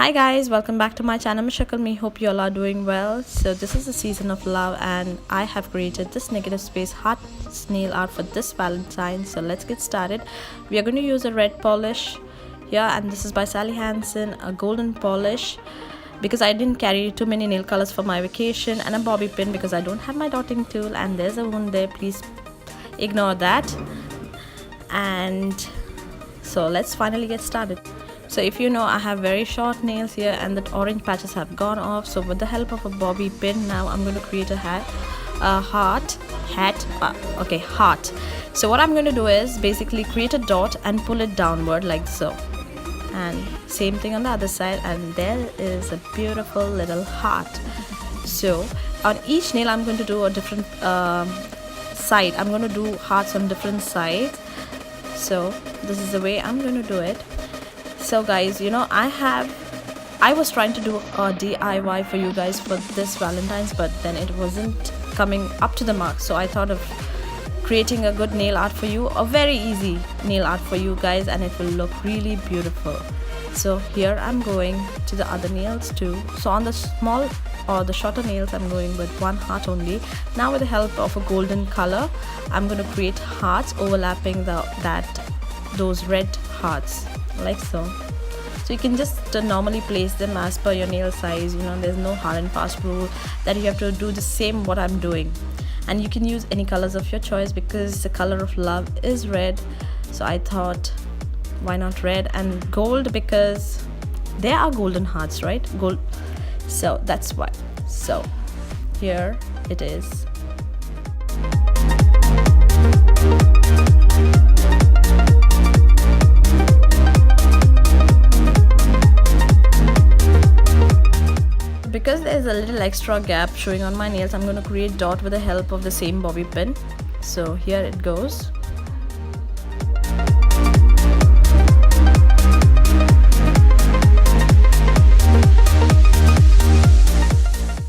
Hi guys, welcome back to my channel Mishakal Me. Hope you all are doing well. So this is the season of love and I have created this negative space heart nail art for this Valentine. So let's get started. We are going to use a red polish here, and this is by Salley Hansen, a golden polish because I didn't carry too many nail colors for my vacation, and a bobby pin because I don't have my dotting tool, and there's a wound there, please ignore that. And so let's finally get started. So if you know, I have very short nails here and the orange patches have gone off. So with the help of a bobby pin, now I'm going to create a heart. So what I'm going to do is basically create a dot and pull it downward like so, and same thing on the other side, and there is a beautiful little heart. So on each nail I'm going to do a different side. I'm going to do hearts on different sides. So this is the way I'm going to do it. So guys, you know, I was trying to do a DIY for you guys for this Valentine's, but then it wasn't coming up to the mark. So I thought of creating a good nail art for you, a very easy nail art for you guys, and it will look really beautiful. So here I'm going to the other nails too. So on the small or the shorter nails I'm going with one heart only. Now with the help of a golden color, I'm going to create hearts overlapping those red hearts like so. So you can just normally place them as per your nail size. You know, there's no hard and fast rule that you have to do the same what I'm doing, and you can use any colors of your choice because the color of love is red. So I thought, why not red and gold, because there are golden hearts, right? Gold. So that's why. So here it is. Because there's a little extra gap showing on my nails, I'm going to create dot with the help of the same bobby pin. So here it goes.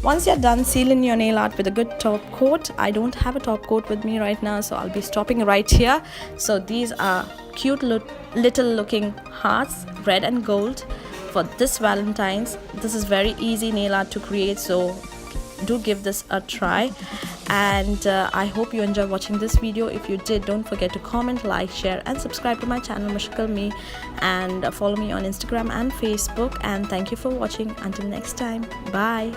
Once you're done, seal in your nail art with a good top coat. I don't have a top coat with me right now, so I'll be stopping right here. So these are cute little looking hearts, red and gold, for this Valentine's. This is very easy nail art to create, so do give this a try. And I hope you enjoy watching this video. If you did, don't forget to comment, like, share and subscribe to my channel Mishakal Me, and follow me on Instagram and Facebook. And thank you for watching. Until next time, bye.